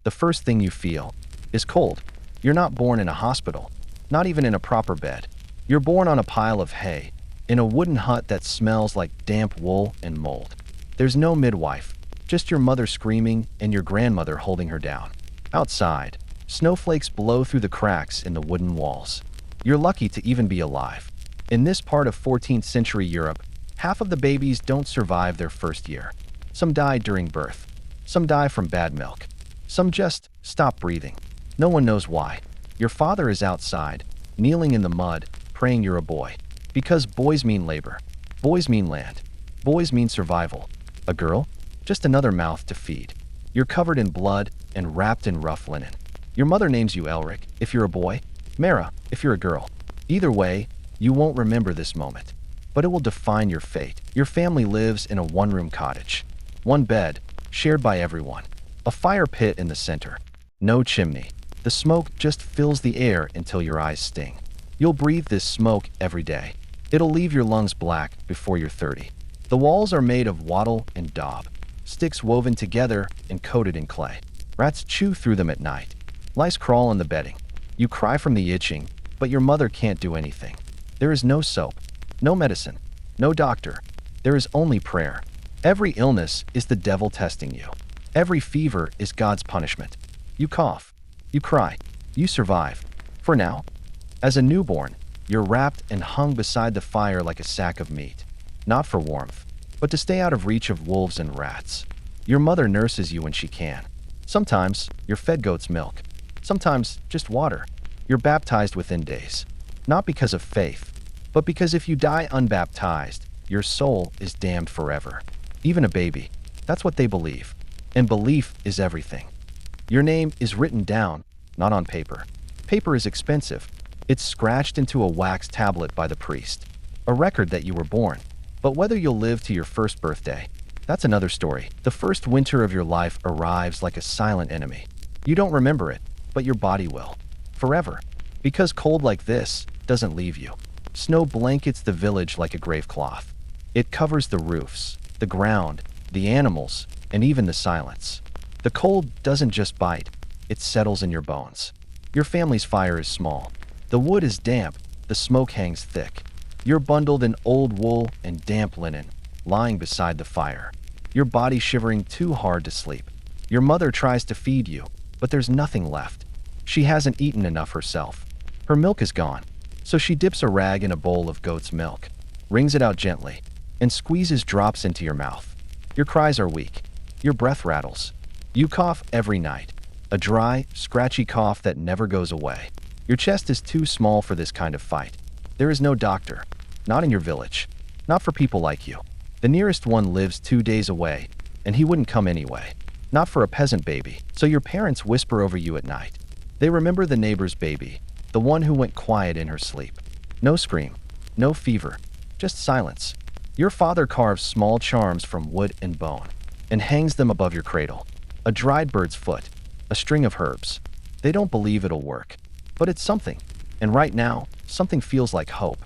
the first thing you feel is cold. You're not born in a hospital, not even in a proper bed. You're born on a pile of hay, in a wooden hut that smells like damp wool and mold. There's no midwife, just your mother screaming and your grandmother holding her down. Outside, snowflakes blow through the cracks in the wooden walls. You're lucky to even be alive. In this part of 14th century Europe, half of the babies don't survive their first year. Some die during birth. Some die from bad milk. Some just stop breathing. No one knows why. Your father is outside, kneeling in the mud, praying you're a boy. Because boys mean labor. Boys mean land. Boys mean survival. A girl? Just another mouth to feed. You're covered in blood and wrapped in rough linen. Your mother names you Elric if you're a boy, Mara if you're a girl. Either way, you won't remember this moment, but it will define your fate. Your family lives in a one-room cottage. One bed, shared by everyone. A fire pit in the center. No chimney. The smoke just fills the air until your eyes sting. You'll breathe this smoke every day. It'll leave your lungs black before you're 30. The walls are made of wattle and daub, sticks woven together and coated in clay. Rats chew through them at night. Lice crawl on the bedding. You cry from the itching, but your mother can't do anything. There is no soap, no medicine, no doctor. There is only prayer. Every illness is the devil testing you. Every fever is God's punishment. You cough. You cry. You survive. For now. As a newborn, you're wrapped and hung beside the fire like a sack of meat. Not for warmth, but to stay out of reach of wolves and rats. Your mother nurses you when she can. Sometimes you're fed goat's milk. Sometimes just water. You're baptized within days. Not because of faith, but because if you die unbaptized, your soul is damned forever. Even a baby. That's what they believe. And belief is everything. Your name is written down, not on paper. Paper is expensive. It's scratched into a wax tablet by the priest. A record that you were born. But whether you'll live to your first birthday, that's another story. The first winter of your life arrives like a silent enemy. You don't remember it, but your body will. Forever. Because cold like this doesn't leave you. Snow blankets the village like a grave cloth. It covers the roofs, the ground, the animals, and even the silence. The cold doesn't just bite, it settles in your bones. Your family's fire is small. The wood is damp, the smoke hangs thick. You're bundled in old wool and damp linen, lying beside the fire. Your body shivering too hard to sleep. Your mother tries to feed you, but there's nothing left. She hasn't eaten enough herself. Her milk is gone, so she dips a rag in a bowl of goat's milk, wrings it out gently, and squeezes drops into your mouth. Your cries are weak. Your breath rattles. You cough every night, a dry, scratchy cough that never goes away. Your chest is too small for this kind of fight. There is no doctor, not in your village, not for people like you. The nearest one lives 2 days away, and he wouldn't come anyway. Not for a peasant baby, so your parents whisper over you at night. They remember the neighbor's baby, the one who went quiet in her sleep. No scream, no fever, just silence. Your father carves small charms from wood and bone, and hangs them above your cradle. A dried bird's foot, a string of herbs. They don't believe it'll work, but it's something. And right now, something feels like hope.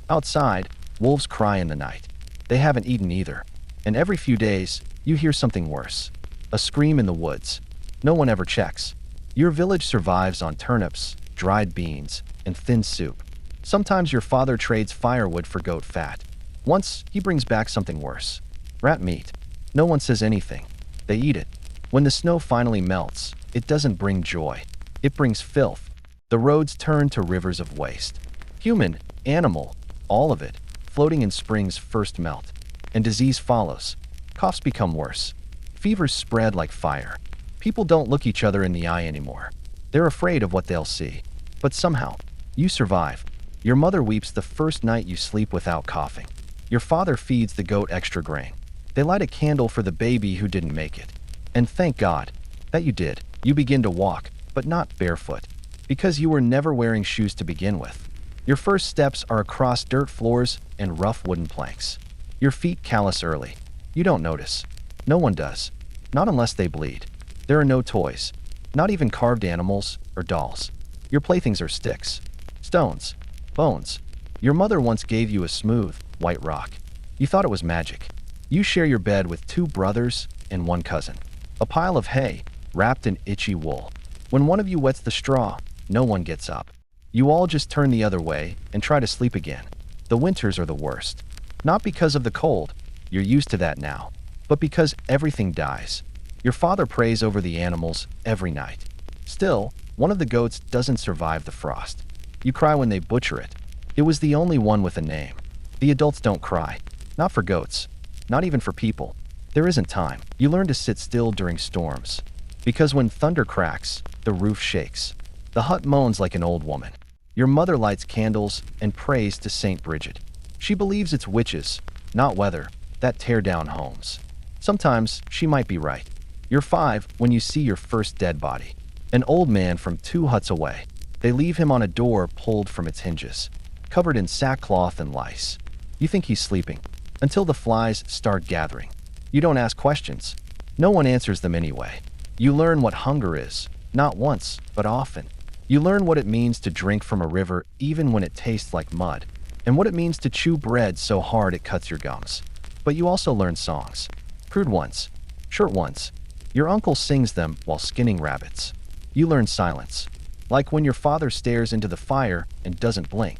Outside, wolves cry in the night. They haven't eaten either. And every few days, you hear something worse. A scream in the woods. No one ever checks. Your village survives on turnips, dried beans, and thin soup. Sometimes your father trades firewood for goat fat. Once, he brings back something worse. Rat meat. No one says anything. They eat it. When the snow finally melts, it doesn't bring joy. It brings filth. The roads turn to rivers of waste. Human, animal, all of it, floating in spring's first melt. And disease follows. Coughs become worse. Fevers spread like fire. People don't look each other in the eye anymore. They're afraid of what they'll see. But somehow, you survive. Your mother weeps the first night you sleep without coughing. Your father feeds the goat extra grain. They light a candle for the baby who didn't make it. And thank God that you did. You begin to walk, but not barefoot, because you were never wearing shoes to begin with. Your first steps are across dirt floors and rough wooden planks. Your feet callous early. You don't notice. No one does. Not unless they bleed. There are no toys. Not even carved animals or dolls. Your playthings are sticks, stones, bones. Your mother once gave you a smooth, white rock. You thought it was magic. You share your bed with 2 brothers and 1 cousin. A pile of hay, wrapped in itchy wool. When one of you wets the straw, no one gets up. You all just turn the other way and try to sleep again. The winters are the worst. Not because of the cold, you're used to that now, but because everything dies. Your father prays over the animals every night. Still, one of the goats doesn't survive the frost. You cry when they butcher it. It was the only one with a name. The adults don't cry. Not for goats. Not even for people. There isn't time. You learn to sit still during storms. Because when thunder cracks, the roof shakes. The hut moans like an old woman. Your mother lights candles and prays to Saint Bridget. She believes it's witches, not weather, that tear down homes. Sometimes she might be right. You're 5 when you see your first dead body. An old man from 2 huts away. They leave him on a door pulled from its hinges, covered in sackcloth and lice. You think he's sleeping, until the flies start gathering. You don't ask questions. No one answers them anyway. You learn what hunger is, not once, but often. You learn what it means to drink from a river even when it tastes like mud, and what it means to chew bread so hard it cuts your gums. But you also learn songs. Crude ones, short ones. Your uncle sings them while skinning rabbits. You learn silence, like when your father stares into the fire and doesn't blink,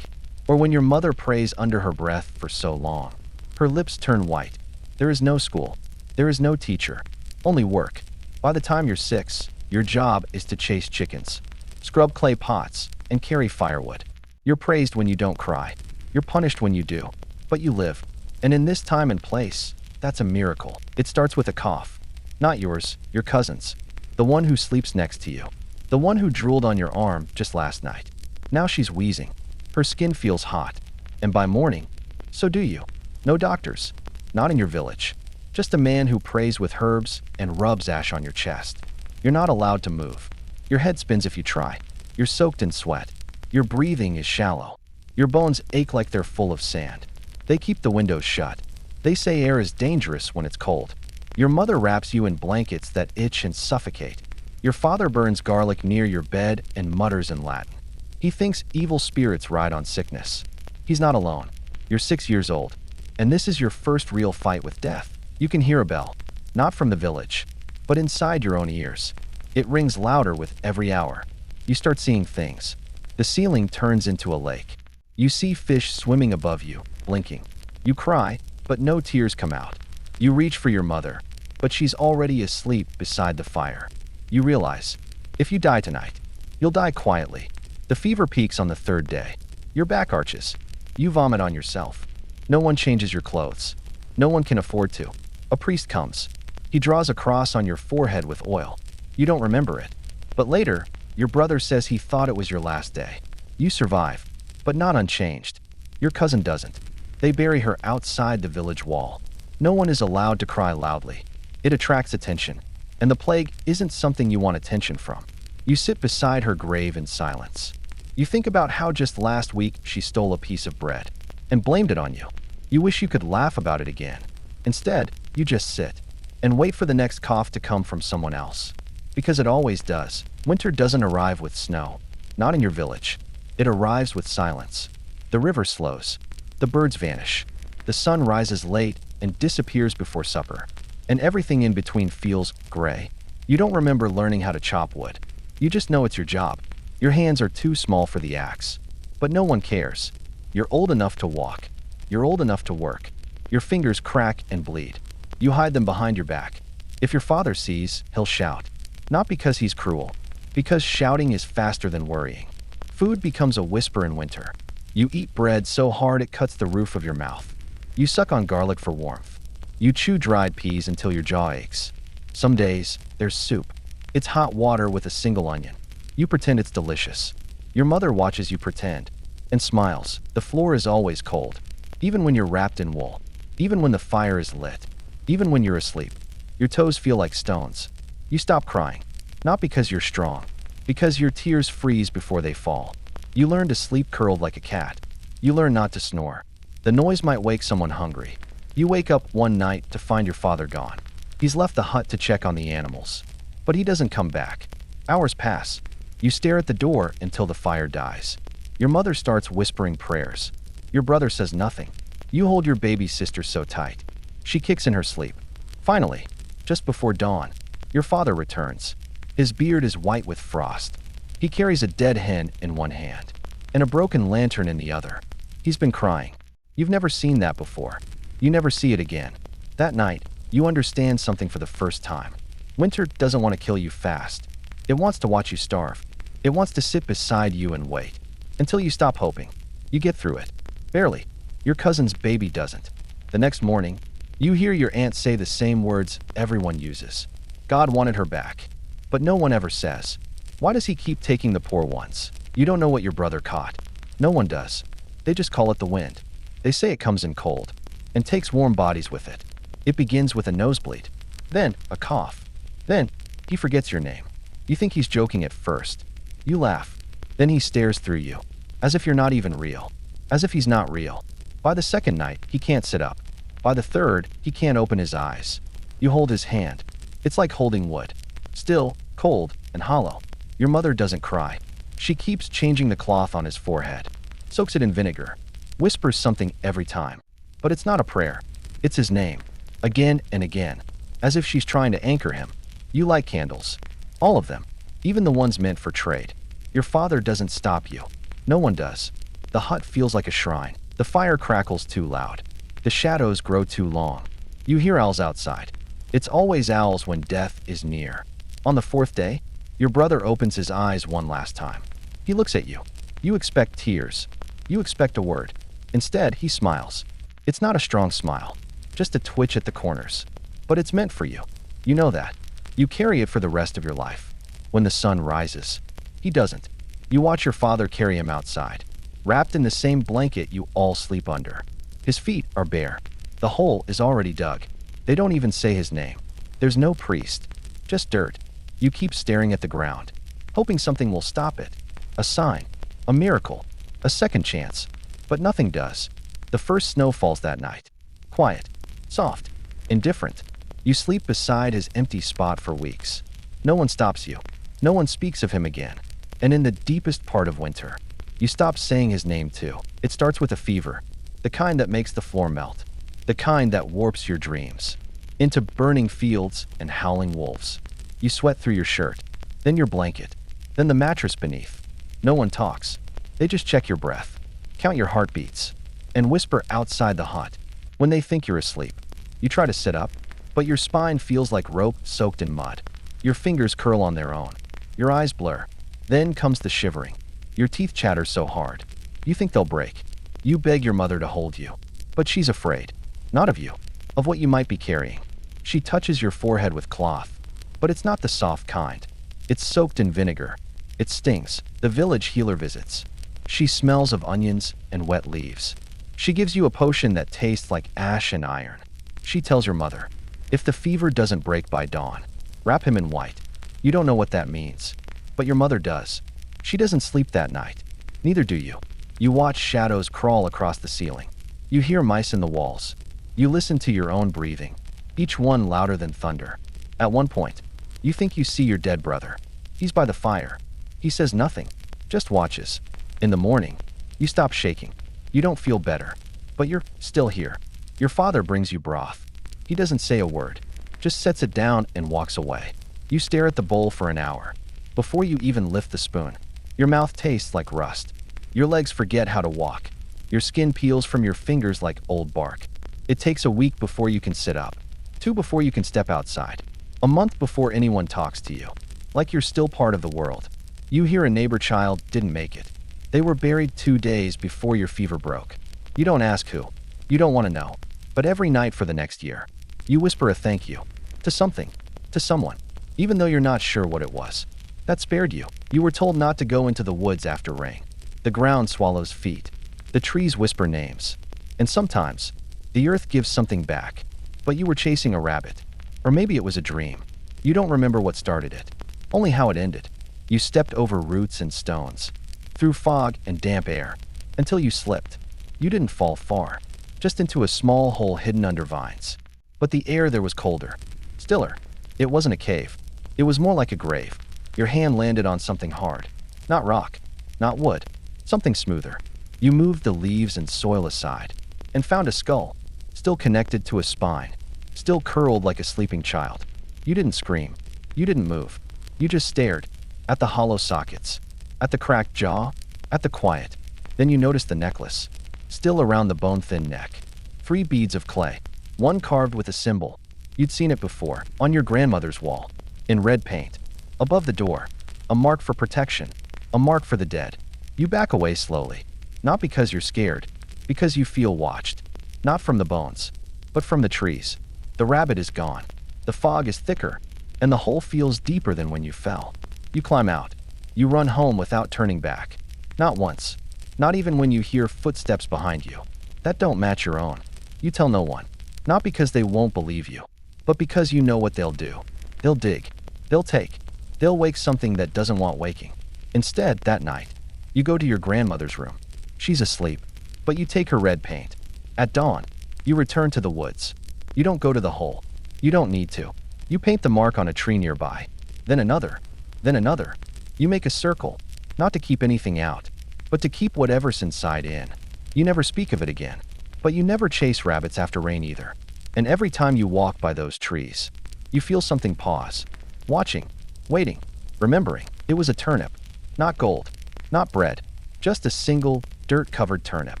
or when your mother prays under her breath for so long. Her lips turn white. There is no school. There is no teacher. Only work. By the time you're 6, your job is to chase chickens, scrub clay pots, and carry firewood. You're praised when you don't cry. You're punished when you do. But you live. And in this time and place, that's a miracle. It starts with a cough. Not yours, your cousin's. The one who sleeps next to you. The one who drooled on your arm just last night. Now she's wheezing. Her skin feels hot. And by morning, so do you. No doctors. Not in your village. Just a man who prays with herbs and rubs ash on your chest. You're not allowed to move. Your head spins if you try. You're soaked in sweat. Your breathing is shallow. Your bones ache like they're full of sand. They keep the windows shut. They say air is dangerous when it's cold. Your mother wraps you in blankets that itch and suffocate. Your father burns garlic near your bed and mutters in Latin. He thinks evil spirits ride on sickness. He's not alone. You're 6 years old, and this is your first real fight with death. You can hear a bell, not from the village, but inside your own ears. It rings louder with every hour. You start seeing things. The ceiling turns into a lake. You see fish swimming above you, blinking. You cry, but no tears come out. You reach for your mother, but she's already asleep beside the fire. You realize, if you die tonight, you'll die quietly. The fever peaks on the 3rd day. Your back arches. You vomit on yourself. No one changes your clothes. No one can afford to. A priest comes. He draws a cross on your forehead with oil. You don't remember it. But later, your brother says he thought it was your last day. You survive, but not unchanged. Your cousin doesn't. They bury her outside the village wall. No one is allowed to cry loudly. It attracts attention, and the plague isn't something you want attention from. You sit beside her grave in silence. You think about how just last week she stole a piece of bread and blamed it on you. You wish you could laugh about it again. Instead, you just sit and wait for the next cough to come from someone else. Because it always does. Winter doesn't arrive with snow. Not in your village. It arrives with silence. The river slows. The birds vanish. The sun rises late and disappears before supper. And everything in between feels gray. You don't remember learning how to chop wood. You just know it's your job. Your hands are too small for the axe. But no one cares. You're old enough to walk. You're old enough to work. Your fingers crack and bleed. You hide them behind your back. If your father sees, he'll shout. Not because he's cruel. Because shouting is faster than worrying. Food becomes a whisper in winter. You eat bread so hard it cuts the roof of your mouth. You suck on garlic for warmth. You chew dried peas until your jaw aches. Some days, there's soup. It's hot water with a single onion. You pretend it's delicious. Your mother watches you pretend and smiles. The floor is always cold, even when you're wrapped in wool, even when the fire is lit, even when you're asleep. Your toes feel like stones. You stop crying, not because you're strong, because your tears freeze before they fall. You learn to sleep curled like a cat. You learn not to snore. The noise might wake someone hungry. You wake up one night to find your father gone. He's left the hut to check on the animals. But he doesn't come back. Hours pass. You stare at the door until the fire dies. Your mother starts whispering prayers. Your brother says nothing. You hold your baby sister so tight. She kicks in her sleep. Finally, just before dawn, your father returns. His beard is white with frost. He carries a dead hen in one hand and a broken lantern in the other. He's been crying. You've never seen that before. You never see it again. That night, you understand something for the first time. Winter doesn't want to kill you fast. It wants to watch you starve. It wants to sit beside you and wait until you stop hoping. You get through it. Barely. Your cousin's baby doesn't. The next morning, you hear your aunt say the same words everyone uses. God wanted her back. But no one ever says, why does he keep taking the poor ones? You don't know what your brother caught. No one does. They just call it the wind. They say it comes in cold and takes warm bodies with it. It begins with a nosebleed, then a cough. Then he forgets your name. You think he's joking at first. You laugh. Then he stares through you, as if you're not even real, as if he's not real. By the second night, he can't sit up. By the third, he can't open his eyes. You hold his hand. It's like holding wood. Still, cold, and hollow. Your mother doesn't cry. She keeps changing the cloth on his forehead, soaks it in vinegar, whispers something every time. But it's not a prayer. It's his name, again and again, as if she's trying to anchor him. You light candles. All of them, even the ones meant for trade. Your father doesn't stop you. No one does. The hut feels like a shrine. The fire crackles too loud. The shadows grow too long. You hear owls outside. It's always owls when death is near. On the fourth day, your brother opens his eyes one last time. He looks at you. You expect tears. You expect a word. Instead, he smiles. It's not a strong smile, just a twitch at the corners. But it's meant for you. You know that. You carry it for the rest of your life. When the sun rises, he doesn't. You watch your father carry him outside, wrapped in the same blanket you all sleep under. His feet are bare. The hole is already dug. They don't even say his name. There's no priest, just dirt. You keep staring at the ground, hoping something will stop it. A sign, a miracle, a second chance. But nothing does. The first snow falls that night. Quiet, soft, indifferent. You sleep beside his empty spot for weeks. No one stops you. No one speaks of him again. And in the deepest part of winter, you stop saying his name too. It starts with a fever, the kind that makes the floor melt, the kind that warps your dreams into burning fields and howling wolves. You sweat through your shirt, then your blanket, then the mattress beneath. No one talks. They just check your breath, count your heartbeats, and whisper outside the hut when they think you're asleep. You try to sit up, but your spine feels like rope soaked in mud. Your fingers curl on their own. Your eyes blur. Then comes the shivering. Your teeth chatter so hard, you think they'll break. You beg your mother to hold you, but she's afraid. Not of you, of what you might be carrying. She touches your forehead with cloth, but it's not the soft kind. It's soaked in vinegar. It stings. The village healer visits. She smells of onions and wet leaves. She gives you a potion that tastes like ash and iron. She tells your mother, if the fever doesn't break by dawn, wrap him in white. You don't know what that means, but your mother does. She doesn't sleep that night. Neither do you. You watch shadows crawl across the ceiling. You hear mice in the walls. You listen to your own breathing, each one louder than thunder. At one point, you think you see your dead brother. He's by the fire. He says nothing, just watches. In the morning, you stop shaking. You don't feel better, but you're still here. Your father brings you broth. He doesn't say a word, just sets it down and walks away. You stare at the bowl for an hour. Before you even lift the spoon, your mouth tastes like rust. Your legs forget how to walk. Your skin peels from your fingers like old bark. It takes a week before you can sit up, 2 before you can step outside, a month before anyone talks to you, like you're still part of the world. You hear a neighbor child didn't make it. They were buried 2 days before your fever broke. You don't ask who. You don't want to know. But every night for the next year, you whisper a thank you to something, to someone, even though you're not sure what it was. That spared you. You were told not to go into the woods after rain. The ground swallows feet. The trees whisper names. And sometimes, the earth gives something back. But you were chasing a rabbit. Or maybe it was a dream. You don't remember what started it, only how it ended. You stepped over roots and stones, through fog and damp air, until you slipped. You didn't fall far, just into a small hole hidden under vines. But the air there was colder, stiller. It wasn't a cave. It was more like a grave. Your hand landed on something hard. Not rock, not wood, something smoother. You moved the leaves and soil aside, and found a skull, still connected to a spine, still curled like a sleeping child. You didn't scream. You didn't move. You just stared. At the hollow sockets. At the cracked jaw. At the quiet. Then you noticed the necklace. Still around the bone-thin neck. 3 beads of clay. One carved with a symbol. You'd seen it before, on your grandmother's wall. In red paint. Above the door. A mark for protection. A mark for the dead. You back away slowly. Not because you're scared. Because you feel watched. Not from the bones. But from the trees. The rabbit is gone. The fog is thicker. And the hole feels deeper than when you fell. You climb out. You run home without turning back. Not once. Not even when you hear footsteps behind you. That don't match your own. You tell no one. Not because they won't believe you. But because you know what they'll do. They'll dig. They'll take. They'll wake something that doesn't want waking. Instead, that night, you go to your grandmother's room. She's asleep. But you take her red paint. At dawn, you return to the woods. You don't go to the hole. You don't need to. You paint the mark on a tree nearby. Then another. Then another. You make a circle. Not to keep anything out. But to keep whatever's inside in. You never speak of it again. But you never chase rabbits after rain either. And every time you walk by those trees, you feel something pause. Watching. Waiting. Remembering. It was a turnip. Not gold. Not bread. Just a single, dirt-covered turnip.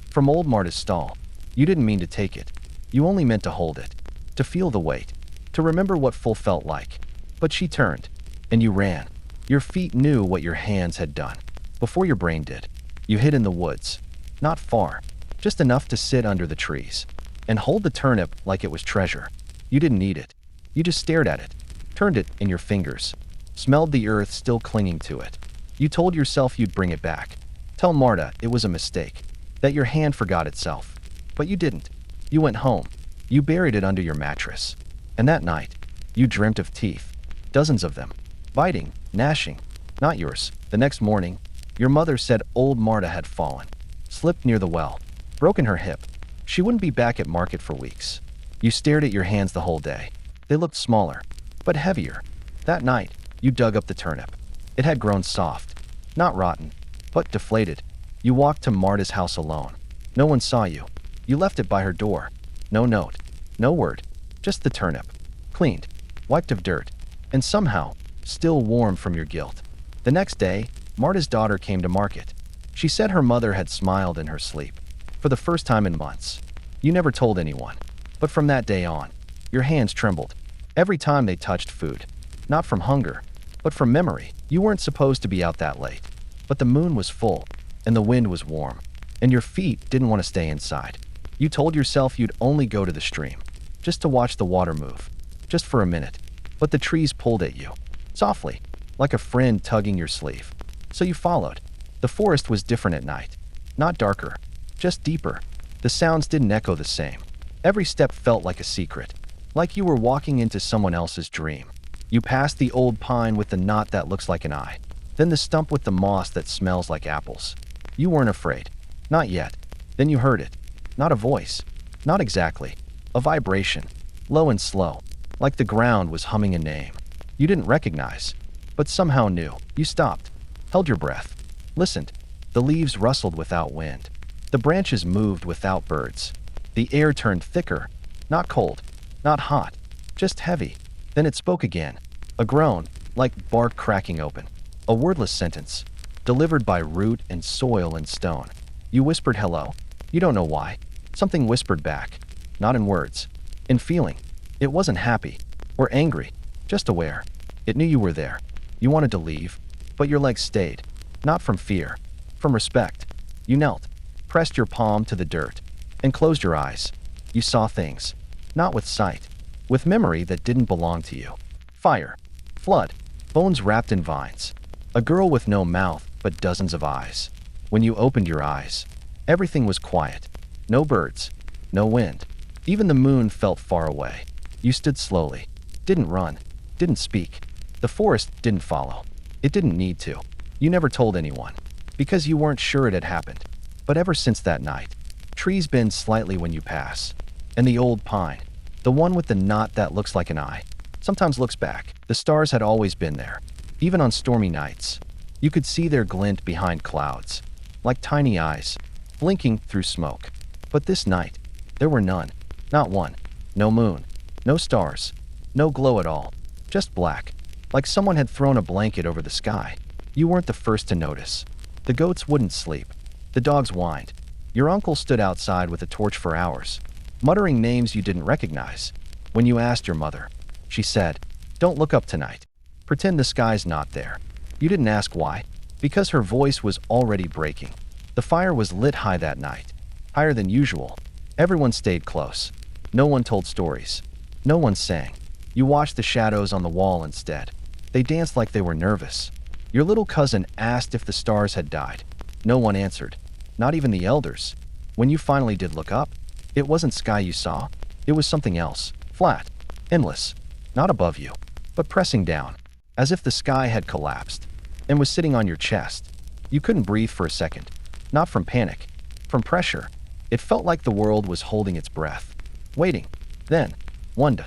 From old Marta's stall. You didn't mean to take it. You only meant to hold it. To feel the weight. To remember what full felt like. But she turned. And you ran. Your feet knew what your hands had done. Before your brain did. You hid in the woods. Not far. Just enough to sit under the trees. And hold the turnip like it was treasure. You didn't need it. You just stared at it. Turned it in your fingers. Smelled the earth still clinging to it. You told yourself you'd bring it back. Tell Marta it was a mistake. That your hand forgot itself. But you didn't. You went home. You buried it under your mattress. And that night, you dreamt of teeth. Dozens of them. Biting, gnashing. Not yours. The next morning, your mother said old Marta had fallen. Slipped near the well. Broken her hip. She wouldn't be back at market for weeks. You stared at your hands the whole day. They looked smaller, but heavier. That night, you dug up the turnip. It had grown soft. Not rotten, but deflated. You walked to Marta's house alone. No one saw you. You left it by her door. No note. No word. Just the turnip. Cleaned. Wiped of dirt. And somehow, still warm from your guilt. The next day, Marta's daughter came to market. She said her mother had smiled in her sleep. For the first time in months. You never told anyone. But from that day on, your hands trembled. Every time they touched food. Not from hunger, but from memory. You weren't supposed to be out that late. But the moon was full, and the wind was warm. And your feet didn't want to stay inside. You told yourself you'd only go to the stream. Just to watch the water move. Just for a minute. But the trees pulled at you. Softly. Like a friend tugging your sleeve. So you followed. The forest was different at night. Not darker. Just deeper. The sounds didn't echo the same. Every step felt like a secret. Like you were walking into someone else's dream. You passed the old pine with the knot that looks like an eye. Then the stump with the moss that smells like apples. You weren't afraid. Not yet. Then you heard it. Not a voice. Not exactly. A vibration. Low and slow. Like the ground was humming a name. You didn't recognize. But somehow knew. You stopped. Held your breath. Listened. The leaves rustled without wind. The branches moved without birds. The air turned thicker. Not cold. Not hot. Just heavy. Then it spoke again. A groan, like bark cracking open. A wordless sentence. Delivered by root and soil and stone. You whispered hello. You don't know why. Something whispered back. Not in words. In feeling. It wasn't happy. Or angry. Just aware. It knew you were there. You wanted to leave. But your legs stayed. Not from fear. From respect. You knelt. Pressed your palm to the dirt. And closed your eyes. You saw things. Not with sight. With memory that didn't belong to you. Fire. Flood. Bones wrapped in vines. A girl with no mouth, but dozens of eyes. When you opened your eyes, everything was quiet. No birds. No wind. Even the moon felt far away. You stood slowly. Didn't run. Didn't speak. The forest didn't follow. It didn't need to. You never told anyone. Because you weren't sure it had happened. But ever since that night, trees bend slightly when you pass. And the old pine, the one with the knot that looks like an eye, sometimes looks back. The stars had always been there. Even on stormy nights, you could see their glint behind clouds, like tiny eyes, blinking through smoke. But this night, there were none. Not one. No moon. No stars. No glow at all. Just black. like someone had thrown a blanket over the sky. You weren't the first to notice. The goats wouldn't sleep. The dogs whined. Your uncle stood outside with a torch for hours, muttering names you didn't recognize. When you asked your mother, she said, "Don't look up tonight. Pretend the sky's not there." You didn't ask why, because her voice was already breaking. The fire was lit high that night, higher than usual. Everyone stayed close. No one told stories. No one sang. You watched the shadows on the wall instead. They danced like they were nervous. Your little cousin asked if the stars had died. No one answered, not even the elders. When you finally did look up, it wasn't sky you saw. It was something else, flat, endless, not above you, but pressing down, as if the sky had collapsed, and was sitting on your chest. You couldn't breathe for a second, not from panic, from pressure. It felt like the world was holding its breath, waiting. Then, one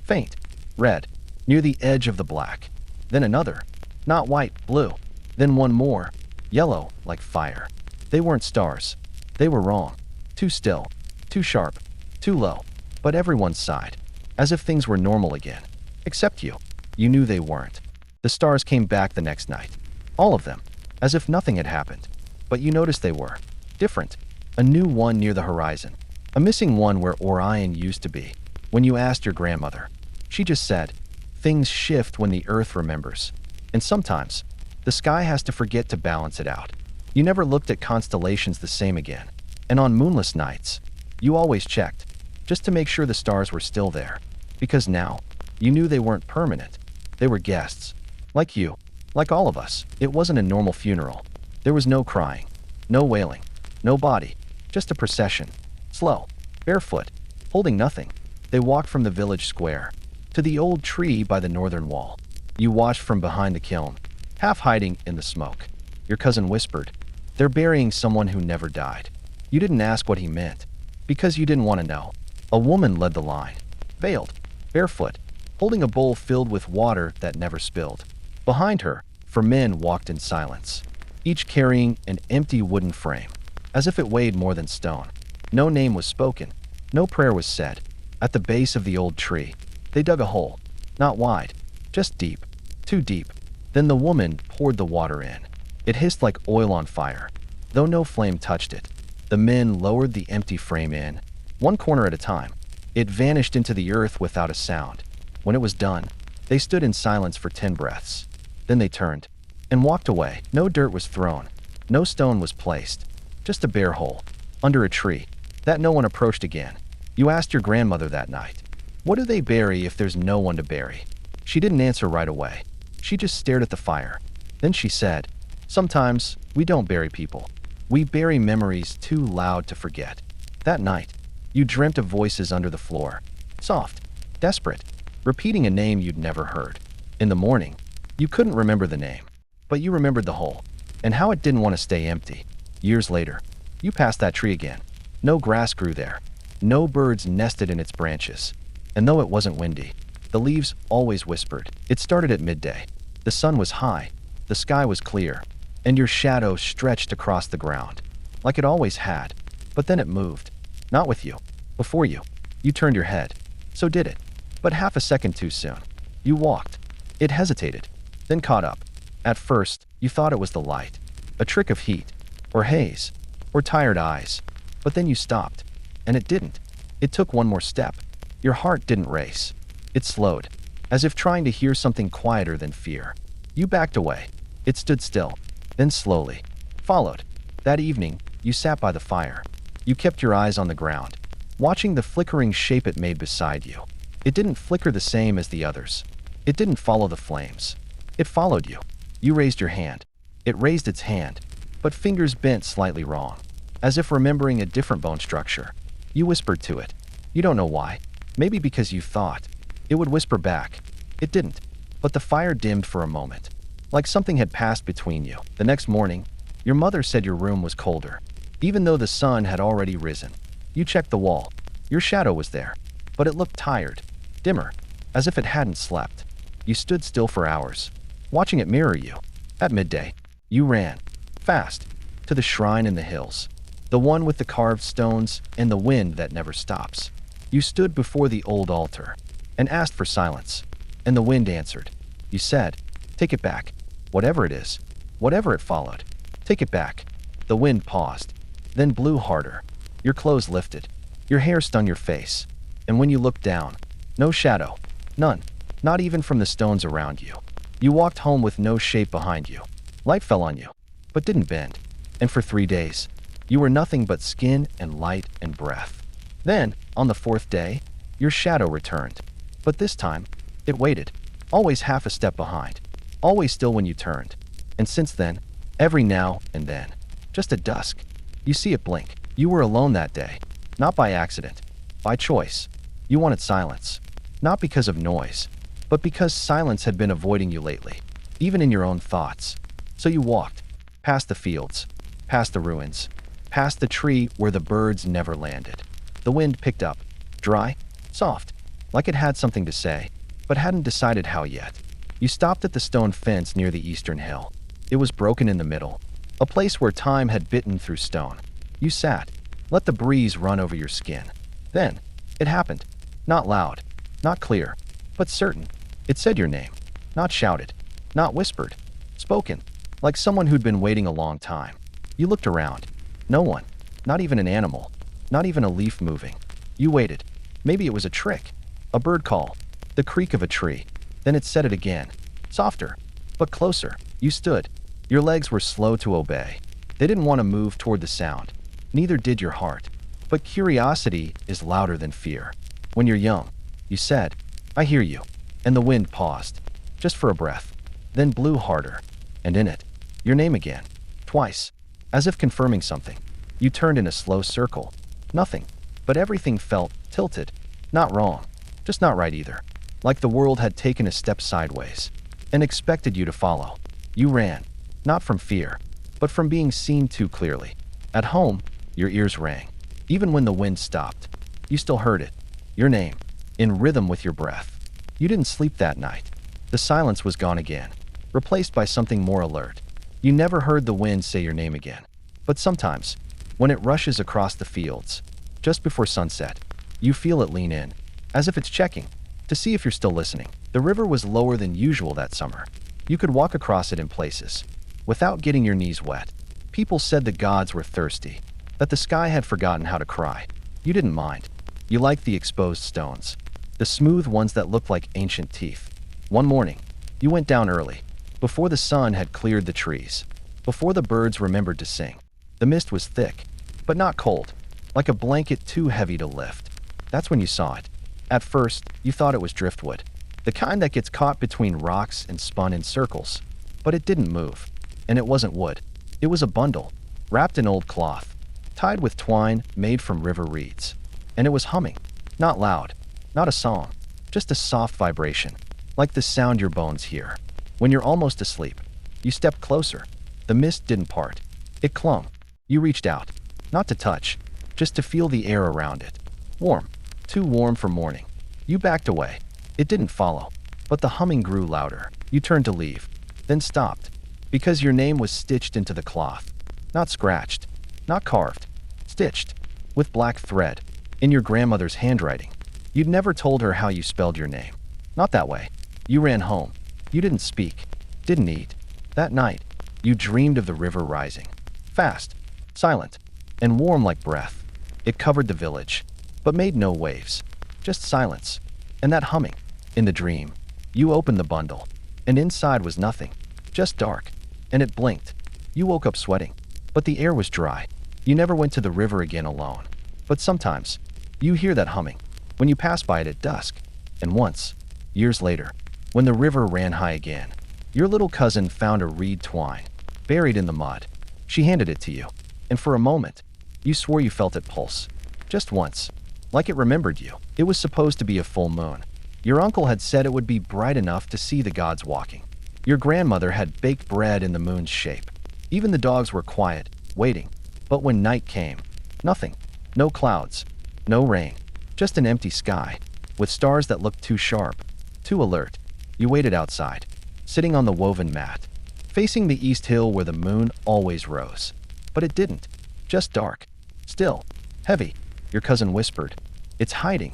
faint, red, near the edge of the black. Then another, not white, blue. Then one more, yellow, like fire. They weren't stars. They were wrong. Too still, too sharp, too low. But everyone sighed, as if things were normal again. Except you. You knew they weren't. The stars came back the next night. All of them, as if nothing had happened. But you noticed they were different. A new one near the horizon. A missing one where Orion used to be. When you asked your grandmother, she just said, "Things shift when the earth remembers. And sometimes, the sky has to forget to balance it out." You never looked at constellations the same again. And on moonless nights, you always checked, just to make sure the stars were still there. Because now, you knew they weren't permanent. They were guests. Like you. Like all of us. It wasn't a normal funeral. There was no crying. No wailing. No body. Just a procession. Slow. Barefoot. Holding nothing. They walked from the village square to the old tree by the northern wall. You watched from behind the kiln, half hiding in the smoke. Your cousin whispered, "They're burying someone who never died." You didn't ask what he meant, because you didn't want to know. A woman led the line, veiled, barefoot, holding a bowl filled with water that never spilled. Behind her, 4 men walked in silence, each carrying an empty wooden frame, as if it weighed more than stone. No name was spoken. No prayer was said. At the base of the old tree, they dug a hole, not wide, just deep, too deep. Then the woman poured the water in. It hissed like oil on fire, though no flame touched it. The men lowered the empty frame in, one corner at a time. It vanished into the earth without a sound. When it was done, they stood in silence for 10 breaths. Then they turned and walked away. No dirt was thrown. No stone was placed. Just a bare hole, under a tree, that no one approached again. You asked your grandmother that night, "What do they bury if there's no one to bury?" She didn't answer right away. She just stared at the fire. Then she said, "Sometimes we don't bury people. We bury memories too loud to forget." That night, you dreamt of voices under the floor, soft, desperate, repeating a name you'd never heard. In the morning, you couldn't remember the name, but you remembered the hole, and how it didn't want to stay empty. Years later, you passed that tree again. No grass grew there. No birds nested in its branches. And though it wasn't windy, the leaves always whispered. It started at midday. The sun was high, the sky was clear, and your shadow stretched across the ground, like it always had. But then it moved. Not with you. Before you. You turned your head. So did it. But half a second too soon. You walked. It hesitated, then caught up. At first, you thought it was the light, a trick of heat, or haze, or tired eyes. But then you stopped, and it didn't. It took one more step. Your heart didn't race. It slowed, as if trying to hear something quieter than fear. You backed away. It stood still, then slowly followed. That evening, you sat by the fire. You kept your eyes on the ground, watching the flickering shape it made beside you. It didn't flicker the same as the others. It didn't follow the flames. It followed you. You raised your hand. It raised its hand, but fingers bent slightly wrong, as if remembering a different bone structure. You whispered to it. You don't know why. Maybe because you thought it would whisper back. It didn't. But the fire dimmed for a moment, like something had passed between you. The next morning, your mother said your room was colder, even though the sun had already risen. You checked the wall. Your shadow was there, but it looked tired, dimmer, as if it hadn't slept. You stood still for hours, watching it mirror you. At midday, you ran, fast, to the shrine in the hills, the one with the carved stones and the wind that never stops. You stood before the old altar and asked for silence, and the wind answered. You said, "Take it back. Whatever it is. Whatever it followed. Take it back." The wind paused, then blew harder. Your clothes lifted. Your hair stung your face. And when you looked down, no shadow. None. Not even from the stones around you. You walked home with no shape behind you. Light fell on you, but didn't bend. And for 3 days, you were nothing but skin and light and breath. Then, on the 4th day, your shadow returned. But this time, it waited, always half a step behind, always still when you turned. And since then, every now and then, just at dusk, you see it blink. You were alone that day, not by accident, by choice. You wanted silence, not because of noise, but because silence had been avoiding you lately, even in your own thoughts. So you walked, past the fields, past the ruins, past the tree where the birds never landed. The wind picked up, dry, soft, like it had something to say, but hadn't decided how yet. You stopped at the stone fence near the eastern hill. It was broken in the middle, a place where time had bitten through stone. You sat, let the breeze run over your skin. Then, it happened. Not loud, not clear, but certain. It said your name, not shouted, not whispered, spoken, like someone who'd been waiting a long time. You looked around. No one, not even an animal, not even a leaf moving. You waited. Maybe it was a trick, a bird call, the creak of a tree. Then it said it again, softer, but closer. You stood. Your legs were slow to obey. They didn't want to move toward the sound. Neither did your heart. But curiosity is louder than fear. When you're young, you said, "I hear you." And the wind paused, just for a breath, then blew harder. And in it, your name again, twice, as if confirming something. You turned in a slow circle. Nothing, but everything felt tilted. Not wrong, just not right either. Like the world had taken a step sideways and expected you to follow. You ran, not from fear, but from being seen too clearly. At home, your ears rang. Even when the wind stopped, you still heard it. Your name, in rhythm with your breath. You didn't sleep that night. The silence was gone again, replaced by something more alert. You never heard the wind say your name again. But sometimes, when it rushes across the fields, just before sunset, you feel it lean in, as if it's checking, to see if you're still listening. The river was lower than usual that summer. You could walk across it in places, without getting your knees wet. People said the gods were thirsty, that the sky had forgotten how to cry. You didn't mind. You liked the exposed stones, the smooth ones that looked like ancient teeth. One morning, you went down early, before the sun had cleared the trees, before the birds remembered to sing. The mist was thick, but not cold, like a blanket too heavy to lift. That's when you saw it. At first, you thought it was driftwood, the kind that gets caught between rocks and spun in circles. But it didn't move, and it wasn't wood. It was a bundle, wrapped in old cloth, tied with twine made from river reeds. And it was humming, not loud, not a song, just a soft vibration, like the sound your bones hear. When you're almost asleep, you stepped closer. The mist didn't part. It clung. You reached out, not to touch, just to feel the air around it. Warm, too warm for morning. You backed away. It didn't follow, but the humming grew louder. You turned to leave, then stopped, because your name was stitched into the cloth. Not scratched, not carved, stitched, with black thread, in your grandmother's handwriting. You'd never told her how you spelled your name. Not that way. You ran home. You didn't speak, didn't eat. That night, you dreamed of the river rising. Fast, silent, and warm like breath. It covered the village, but made no waves. Just silence. And that humming. In the dream, you opened the bundle, and inside was nothing. Just dark. And it blinked. You woke up sweating. But the air was dry. You never went to the river again alone. But sometimes, you hear that humming when you pass by it at dusk. And once, years later, when the river ran high again, your little cousin found a reed twine, buried in the mud. She handed it to you, and for a moment, you swore you felt it pulse. Just once, like it remembered you. It was supposed to be a full moon. Your uncle had said it would be bright enough to see the gods walking. Your grandmother had baked bread in the moon's shape. Even the dogs were quiet, waiting. But when night came, nothing. No clouds, no rain, just an empty sky, with stars that looked too sharp, too alert. You waited outside, sitting on the woven mat, facing the east hill where the moon always rose. But it didn't. Just dark. Still. Heavy. Your cousin whispered, "It's hiding."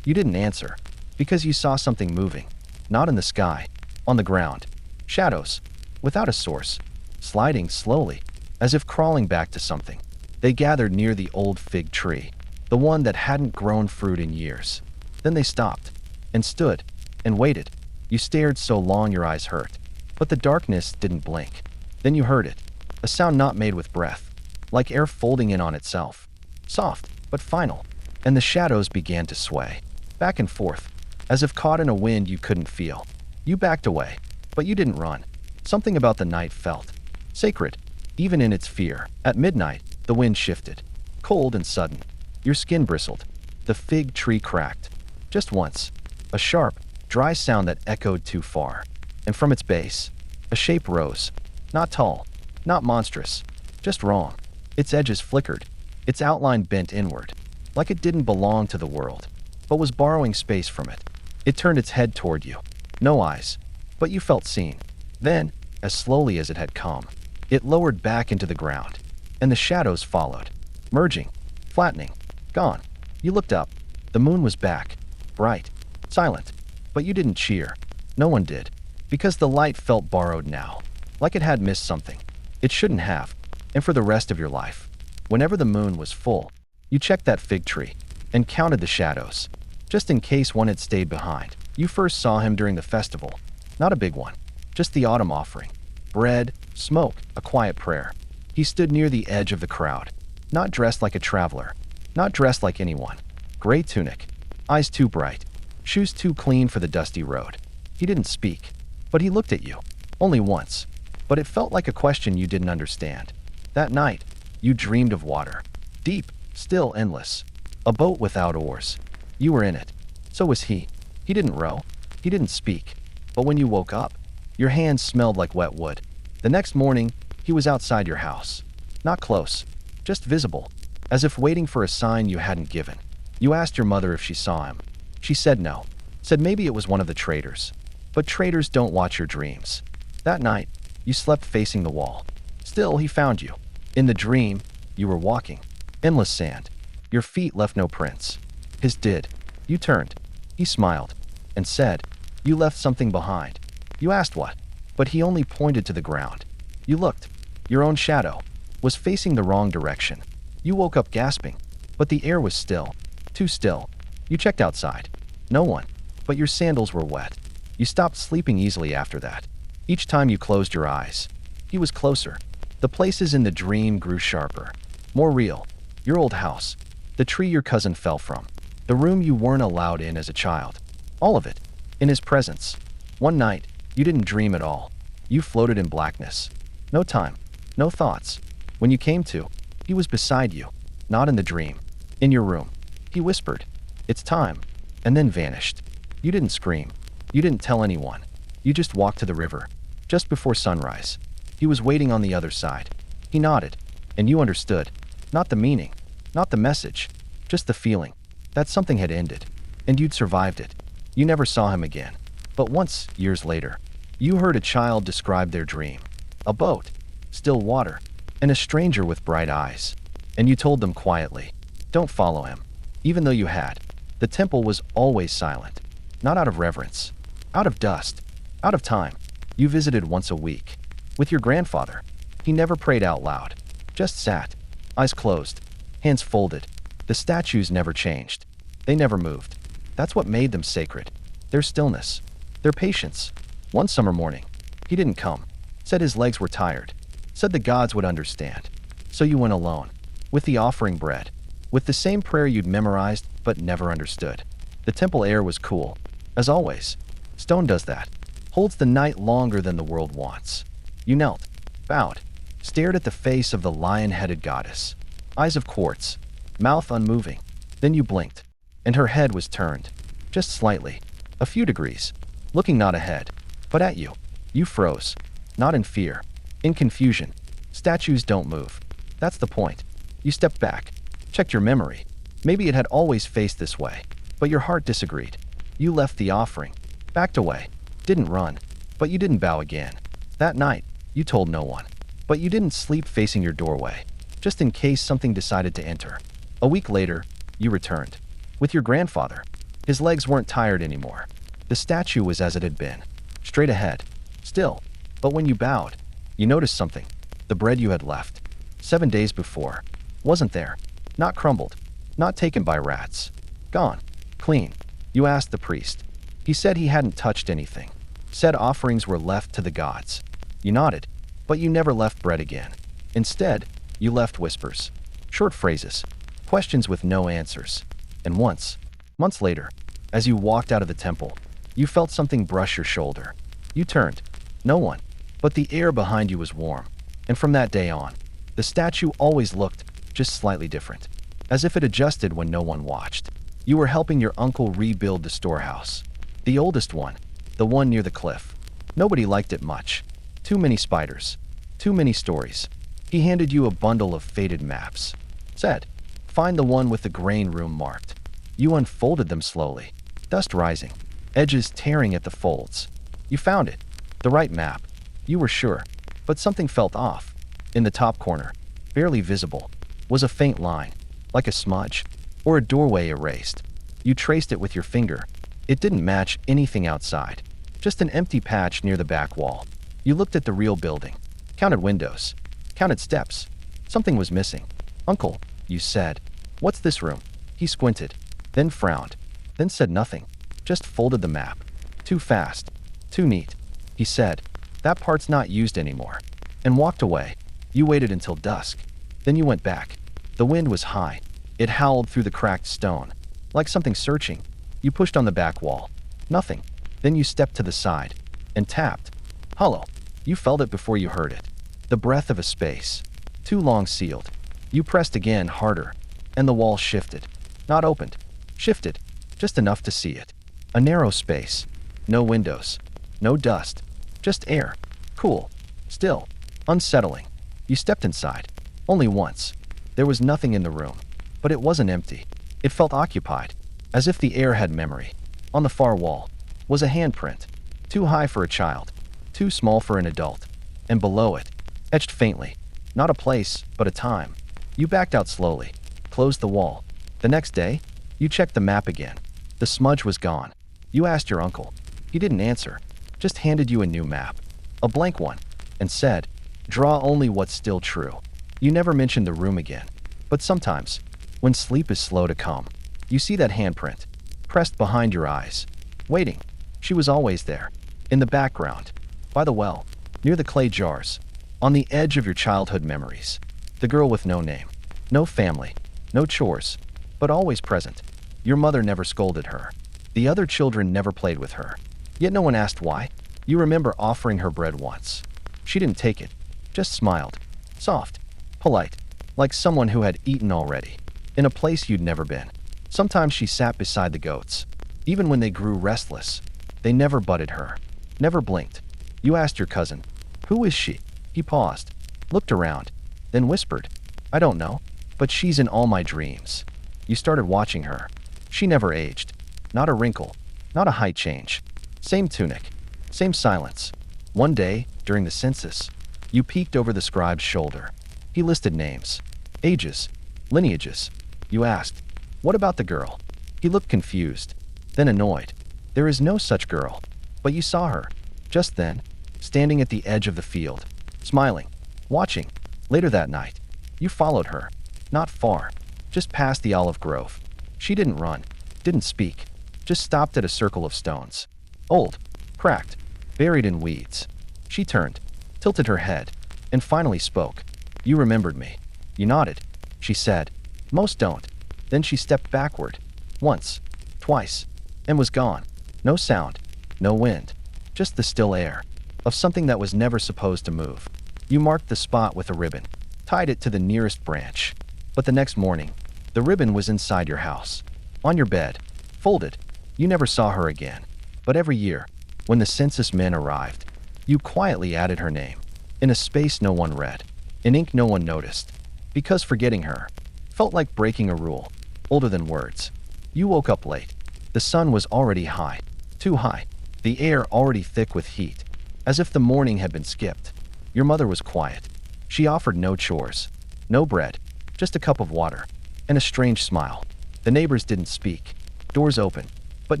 You didn't answer, because you saw something moving. Not in the sky, On the ground, shadows, without a source, sliding slowly, as if crawling back to something. They gathered near the old fig tree, the one that hadn't grown fruit in years. Then they stopped, and stood, and waited. You stared so long your eyes hurt, but the darkness didn't blink. Then you heard it, a sound not made with breath, like air folding in on itself, soft but final, and the shadows began to sway, back and forth, as if caught in a wind you couldn't feel. You backed away, but you didn't run. Something about the night felt sacred, even in its fear. At midnight, the wind shifted, cold and sudden. Your skin bristled. The fig tree cracked. Just once, a sharp, dry sound that echoed too far. And from its base, a shape rose. Not tall, not monstrous, just wrong. Its edges flickered, its outline bent inward, like it didn't belong to the world, but was borrowing space from it. It turned its head toward you. No eyes, but you felt seen. Then, as slowly as it had come, it lowered back into the ground, and the shadows followed, merging, flattening, gone. You looked up. The moon was back, bright, silent, but you didn't cheer. No one did, because the light felt borrowed now, like it had missed something. It shouldn't have. And for the rest of your life, whenever the moon was full, you checked that fig tree and counted the shadows, just in case one had stayed behind. You first saw him during the festival, not a big one, just the autumn offering. Bread, smoke, a quiet prayer. He stood near the edge of the crowd, not dressed like a traveler, not dressed like anyone. Gray tunic, eyes too bright, shoes too clean for the dusty road. He didn't speak, but he looked at you. Only once, but it felt like a question you didn't understand. That night, you dreamed of water. Deep, still, endless. A boat without oars. You were in it. So was he. He didn't row. He didn't speak. But when you woke up, your hands smelled like wet wood. The next morning, he was outside your house. Not close, just visible, as if waiting for a sign you hadn't given. You asked your mother if she saw him. She said no. Said maybe it was one of the traders. But traders don't watch your dreams. That night, you slept facing the wall. Still, he found you. In the dream, you were walking. Endless sand. Your feet left no prints. His did. You turned. He smiled and said, "You left something behind." You asked what, but he only pointed to the ground. You looked. Your own shadow was facing the wrong direction. You woke up gasping, but the air was still. Too still. You checked outside. No one. But your sandals were wet. You stopped sleeping easily after that. Each time you closed your eyes, he was closer. The places in the dream grew sharper, more real. Your old house, the tree your cousin fell from, the room you weren't allowed in as a child. All of it, in his presence. One night, you didn't dream at all. You floated in blackness. No time, no thoughts. When you came to, he was beside you, not in the dream, in your room. He whispered, "It's time," and then vanished. You didn't scream. You didn't tell anyone. You just walked to the river, just before sunrise. He was waiting on the other side. He nodded, and you understood. Not the meaning, not the message, just the feeling that something had ended, and you'd survived it. You never saw him again. But once, years later, you heard a child describe their dream. A boat, still water, and a stranger with bright eyes. And you told them quietly, "Don't follow him." Even though you had. The temple was always silent. Not out of reverence. Out of dust. Out of time. You visited once a week. With your grandfather. He never prayed out loud. Just sat. Eyes closed. Hands folded. The statues never changed. They never moved. That's what made them sacred. Their stillness. Their patience. One summer morning, he didn't come. Said his legs were tired. Said the gods would understand. So you went alone. With the offering bread. With the same prayer you'd memorized but never understood. The temple air was cool. As always. Stone does that. Holds the night longer than the world wants. You knelt. Bowed. Stared at the face of the lion-headed goddess. Eyes of quartz. Mouth unmoving. Then you blinked. And her head was turned. Just slightly. A few degrees. Looking not ahead, but at you. You froze. Not in fear. In confusion. Statues don't move. That's the point. You stepped back. Checked your memory. Maybe it had always faced this way. But your heart disagreed. You left the offering. Backed away. Didn't run. But you didn't bow again. That night, you told no one. But you didn't sleep facing your doorway. Just in case something decided to enter. A week later, you returned. With your grandfather. His legs weren't tired anymore. The statue was as it had been. straight ahead, still. But when you bowed, you noticed something. The bread you had left 7 days before wasn't there. Not crumbled, not taken by rats. Gone. Clean. You asked the priest. He said he hadn't touched anything. Said offerings were left to the gods. You nodded, but you never left bread again. Instead, you left whispers, short phrases, questions with no answers. And once, months later, as you walked out of the temple, you felt something brush your shoulder. You turned. No one. But the air behind you was warm. And from that day on, the statue always looked just slightly different, as if it adjusted when no one watched. You were helping your uncle rebuild the storehouse. The oldest one, the one near the cliff. Nobody liked it much. Too many spiders. Too many stories. He handed you a bundle of faded maps. Said, "Find the one with the grain room marked." You unfolded them slowly. Dust rising. Edges tearing at the folds. You found it. The right map. You were sure. But something felt off. In the top corner, barely visible, was a faint line, like a smudge, or a doorway erased. You traced it with your finger. It didn't match anything outside. Just an empty patch near the back wall. You looked at the real building. Counted windows. Counted steps. Something was missing. "Uncle," you said. "What's this room?" He squinted, then frowned, then said nothing. Just folded the map. "Too fast. Too neat," he said. "That part's not used anymore." And walked away. You waited until dusk. Then you went back. The wind was high. It howled through the cracked stone, like something searching. You pushed on the back wall. Nothing. Then you stepped to the side and tapped. Hollow. You felt it before you heard it. The breath of a space. Too long sealed. You pressed again, harder, and the wall shifted. Not opened. Shifted. Just enough to see it. A narrow space. No windows. No dust. Just air. Cool. Still. Unsettling. You stepped inside. Only once. There was nothing in the room. But it wasn't empty. It felt occupied. As if the air had memory. On the far wall was a handprint. Too high for a child. Too small for an adult. And below it, etched faintly, not a place, but a time. You backed out slowly. Closed the wall. The next day, you checked the map again. The smudge was gone. You asked your uncle. He didn't answer. Just handed you a new map. A blank one. And said, "Draw only what's still true." You never mentioned the room again. But sometimes, when sleep is slow to come, you see that handprint, pressed behind your eyes, waiting. She was always there, in the background, by the well, near the clay jars, on the edge of your childhood memories. The girl with no name, no family, no chores, but always present. Your mother never scolded her. The other children never played with her. Yet no one asked why. You remember offering her bread once. She didn't take it, just smiled. Soft, polite, like someone who had eaten already, in a place you'd never been. Sometimes she sat beside the goats. Even when they grew restless, they never butted her, never blinked. You asked your cousin, "Who is she?" He paused, looked around, then whispered, "I don't know, but she's in all my dreams." You started watching her. She never aged. Not a wrinkle, not a height change. Same tunic, same silence. One day, during the census, you peeked over the scribe's shoulder. He listed names, ages, lineages. You asked, "What about the girl?" He looked confused, then annoyed. "There is no such girl." But you saw her, just then, standing at the edge of the field, smiling, watching. Later that night, you followed her. Not far, just past the olive grove. She didn't run, didn't speak, just stopped at a circle of stones. Old, cracked, buried in weeds. She turned, tilted her head, and finally spoke. "You remembered me." You nodded. She said, "Most don't." Then she stepped backward. Once, twice, and was gone. No sound, no wind, just the still air of something that was never supposed to move. You marked the spot with a ribbon, tied it to the nearest branch. But the next morning, the ribbon was inside your house, on your bed, folded. You never saw her again. But every year, when the census men arrived, you quietly added her name, in a space no one read, in ink no one noticed, because forgetting her felt like breaking a rule, older than words. You woke up late. The sun was already high, too high, the air already thick with heat, as if the morning had been skipped. Your mother was quiet. She offered no chores, no bread, just a cup of water, and a strange smile. The neighbors didn't speak. Doors open, but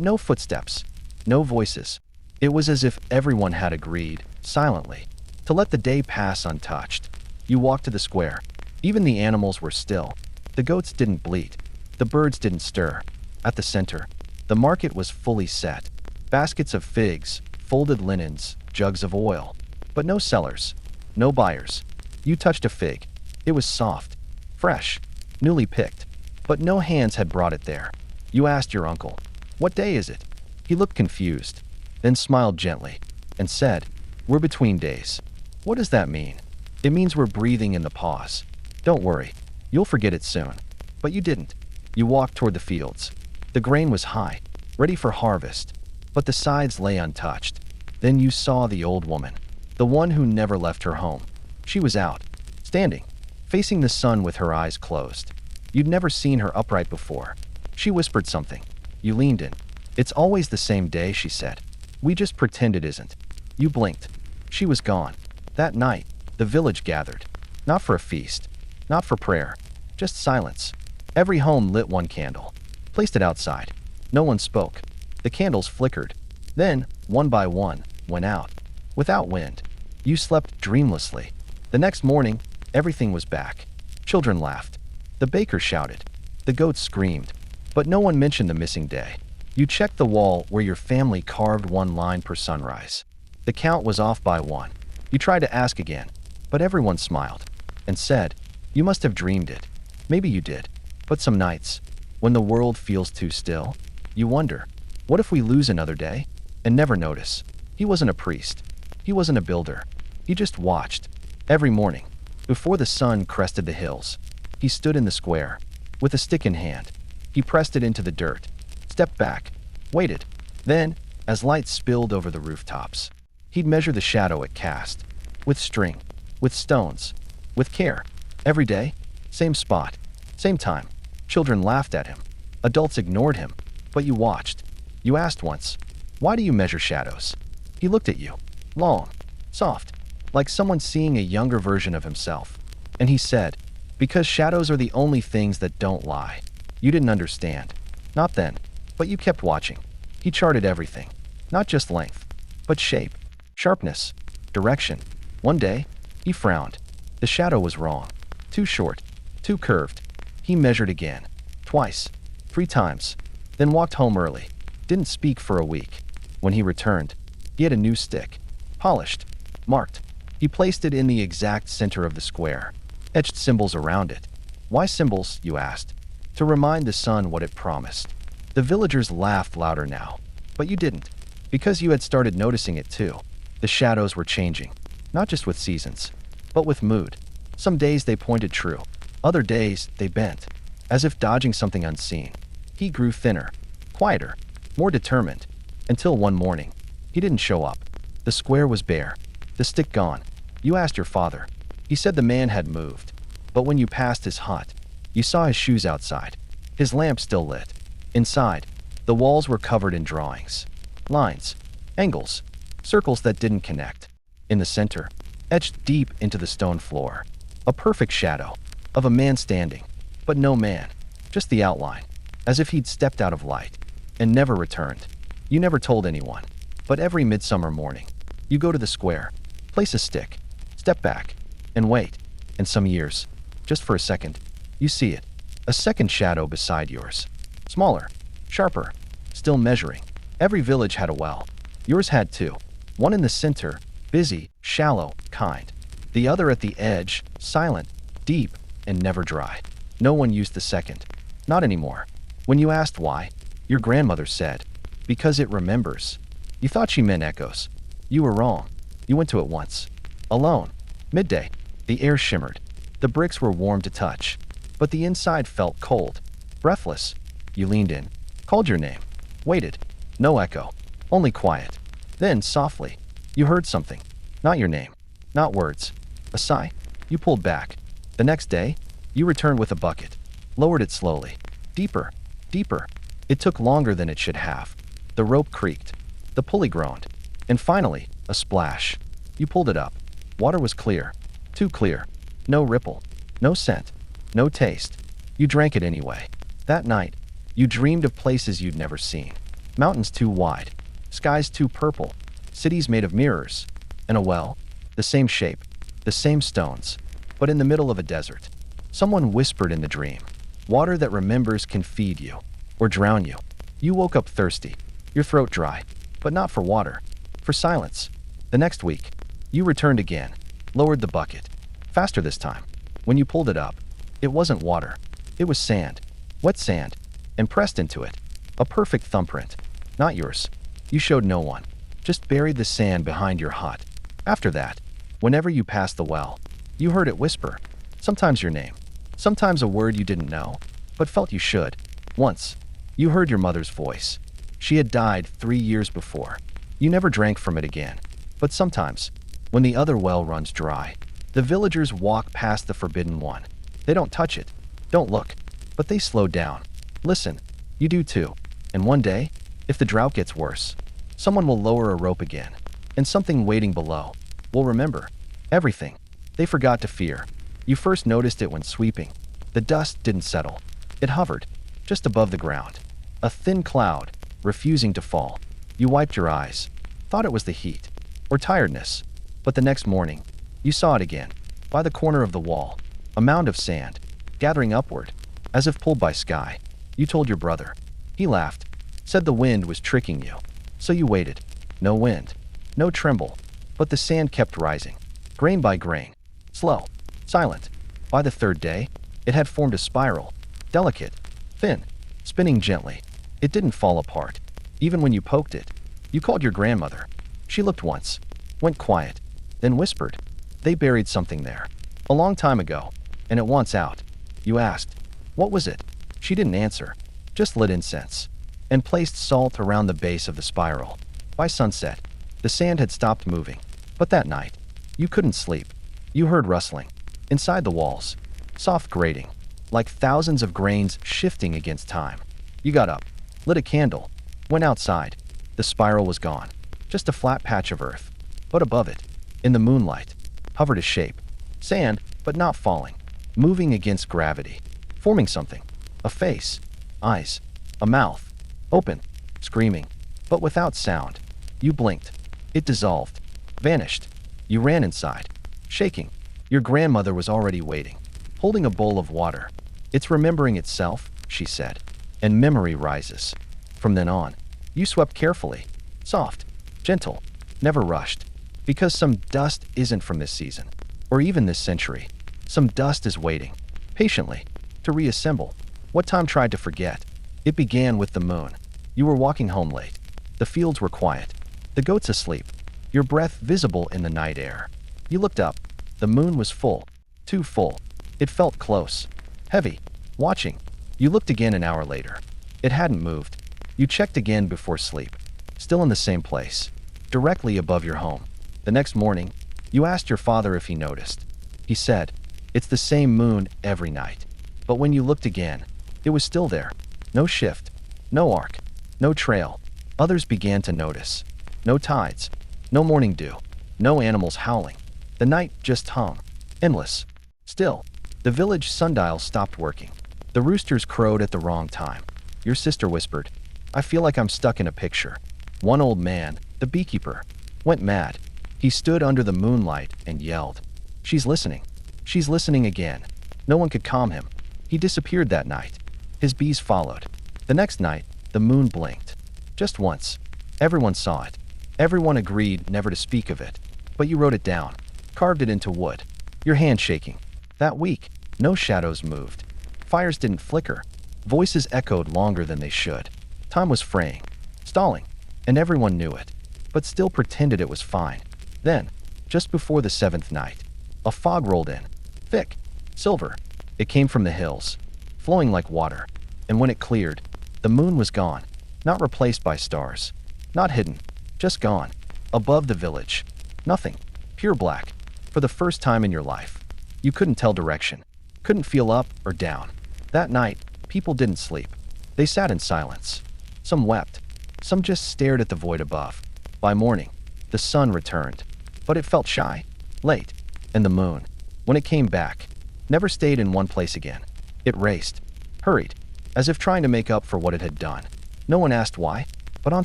no footsteps, no voices, It was as if everyone had agreed, silently, to let the day pass untouched. You walked to the square. Even the animals were still. The goats didn't bleat. The birds didn't stir. At the center, the market was fully set. Baskets of figs, folded linens, jugs of oil. But no sellers, no buyers. You touched a fig. It was soft, fresh, newly picked. But no hands had brought it there. You asked your uncle, "What day is it?" He looked confused, then smiled gently, and said, "We're between days." What does that mean? It means we're breathing in the pause. Don't worry, you'll forget it soon. But you didn't. You walked toward the fields. The grain was high, ready for harvest, but the sides lay untouched. Then you saw the old woman, the one who never left her home. She was out, standing, facing the sun with her eyes closed. You'd never seen her upright before. She whispered something. You leaned in. "It's always the same day," she said. "We just pretend it isn't." You blinked. She was gone. That night, the village gathered. Not for a feast, not for prayer, just silence. Every home lit one candle, placed it outside. No one spoke. The candles flickered. Then, one by one, went out. Without wind. You slept dreamlessly. The next morning, everything was back. Children laughed. The baker shouted. The goats screamed. But no one mentioned the missing day. You checked the wall where your family carved one line per sunrise. The count was off by one. You tried to ask again, but everyone smiled and said, "You must have dreamed it." Maybe you did. But some nights, when the world feels too still, you wonder, what if we lose another day and never notice? He wasn't a priest. He wasn't a builder. He just watched. Every morning, before the sun crested the hills, he stood in the square, with a stick in hand. He pressed it into the dirt, stepped back, waited. Then, as light spilled over the rooftops, he'd measure the shadow it cast, with string, with stones, with care. Every day, same spot, same time. Children laughed at him. Adults ignored him. But you watched. You asked once, "Why do you measure shadows?" He looked at you, long, soft, like someone seeing a younger version of himself. And he said, "Because shadows are the only things that don't lie." You didn't understand. Not then. But you kept watching. He charted everything. Not just length, but shape, sharpness, direction. One day, he frowned. The shadow was wrong. Too short, too curved. He measured again. Twice. 3 times. Then walked home early. Didn't speak for a week. When he returned, he had a new stick. Polished. Marked. He placed it in the exact center of the square. Etched symbols around it. Why symbols, you asked? To remind the sun what it promised. The villagers laughed louder now. But you didn't. Because you had started noticing it too. The shadows were changing. Not just with seasons, but with mood. Some days they pointed true. Other days they bent, as if dodging something unseen. He grew thinner, quieter, more determined, until one morning, he didn't show up. The square was bare, the stick gone. You asked your father. He said the man had moved. But when you passed his hut, you saw his shoes outside, his lamp still lit. Inside, the walls were covered in drawings, lines, angles, circles that didn't connect. In the center, etched deep into the stone floor, a perfect shadow of a man standing, but no man, just the outline, as if he'd stepped out of light and never returned. You never told anyone, but every midsummer morning, you go to the square, place a stick, step back, and wait. And some years, just for a second, you see it, a second shadow beside yours, smaller, sharper, still measuring. Every village had a well. Yours had two. One in the center, busy, shallow, kind. The other at the edge, silent, deep, and never dry. No one used the second. Not anymore. When you asked why, your grandmother said, "Because it remembers." You thought she meant echoes. You were wrong. You went to it once. Alone. Midday. The air shimmered. The bricks were warm to touch. But the inside felt cold. Breathless. You leaned in. Called your name. Waited. No echo. Only quiet. Then, softly, you heard something. Not your name. Not words. A sigh. You pulled back. The next day, you returned with a bucket. Lowered it slowly. Deeper. Deeper. It took longer than it should have. The rope creaked. The pulley groaned. And finally, a splash. You pulled it up. Water was clear. Too clear. No ripple. No scent. No taste. You drank it anyway. That night, you dreamed of places you'd never seen. Mountains too wide. Skies too purple. cities made of mirrors, and a well, the same shape, the same stones, but in the middle of a desert. Someone whispered in the dream, "Water that remembers can feed you, or drown you." You woke up thirsty, your throat dry, but not for water, for silence. The next week, you returned again, lowered the bucket, faster this time. When you pulled it up, it wasn't water, it was sand, wet sand, and pressed into it, a perfect thumbprint. Not yours. You showed no one, just buried the sand behind your hut. After that, whenever you passed the well, you heard it whisper, sometimes your name, sometimes a word you didn't know, but felt you should. Once, you heard your mother's voice. She had died 3 years before. You never drank from it again. But sometimes, when the other well runs dry, the villagers walk past the forbidden one. They don't touch it, don't look, but they slow down. Listen, you do too. And one day, if the drought gets worse, someone will lower a rope again, and something waiting below will remember everything they forgot to fear. You first noticed it when sweeping. The dust didn't settle. It hovered, just above the ground. A thin cloud, refusing to fall. You wiped your eyes, thought it was the heat, or tiredness. But the next morning, you saw it again, by the corner of the wall, a mound of sand, gathering upward, as if pulled by sky. You told your brother. He laughed, said the wind was tricking you. So you waited. No wind, no tremble, but the sand kept rising, grain by grain, slow, silent. By the third day, it had formed a spiral, delicate, thin, spinning gently. It didn't fall apart, even when you poked it. You called your grandmother. She looked once, went quiet, then whispered. They buried something there, a long time ago, and it wants out. You asked, what was it? She didn't answer, just lit incense, and placed salt around the base of the spiral. By sunset, the sand had stopped moving, but that night, you couldn't sleep. You heard rustling, inside the walls, soft grating, like thousands of grains shifting against time. You got up, lit a candle, went outside. The spiral was gone, just a flat patch of earth. But above it, in the moonlight, hovered a shape. Sand, but not falling, moving against gravity, forming something. A face, eyes, a mouth, open, screaming, but without sound. You blinked. It dissolved, vanished. You ran inside, shaking. Your grandmother was already waiting, holding a bowl of water. It's remembering itself, she said, and memory rises. From then on, you swept carefully, soft, gentle, never rushed, because some dust isn't from this season, or even this century. Some dust is waiting, patiently, to reassemble what time tried to forget. It began with the moon. You were walking home late. The fields were quiet, the goats asleep, your breath visible in the night air. You looked up. The moon was full, too full. It felt close, heavy, watching. You looked again an hour later. It hadn't moved. You checked again before sleep, still in the same place, directly above your home. The next morning, you asked your father if he noticed. He said, it's the same moon every night. But when you looked again, it was still there. No shift, no arc, no trail. Others began to notice. No tides, no morning dew, no animals howling. The night just hung, endless. Still, the village sundial stopped working. The roosters crowed at the wrong time. Your sister whispered, I feel like I'm stuck in a picture. One old man, the beekeeper, went mad. He stood under the moonlight and yelled, she's listening. She's listening again. No one could calm him. He disappeared that night. His bees followed. The next night, the moon blinked. Just once. Everyone saw it. Everyone agreed never to speak of it. But you wrote it down, carved it into wood, your hand shaking. That week, no shadows moved. Fires didn't flicker. Voices echoed longer than they should. Time was fraying, stalling, and everyone knew it, but still pretended it was fine. Then, just before the 7th night, a fog rolled in, thick, silver. It came from the hills, flowing like water, and when it cleared, the moon was gone, not replaced by stars, not hidden, just gone. Above the village, nothing, pure black. For the first time in your life, you couldn't tell direction, couldn't feel up or down. That night, people didn't sleep. They sat in silence. Some wept, some just stared at the void above. By morning, the sun returned, but it felt shy, late, and the moon, when it came back, never stayed in one place again. It raced, hurried, as if trying to make up for what it had done. No one asked why, but on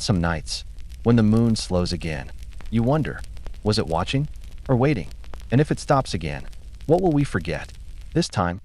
some nights, when the moon slows again, You wonder, was it watching or waiting? And if it stops again, what will we forget? This time,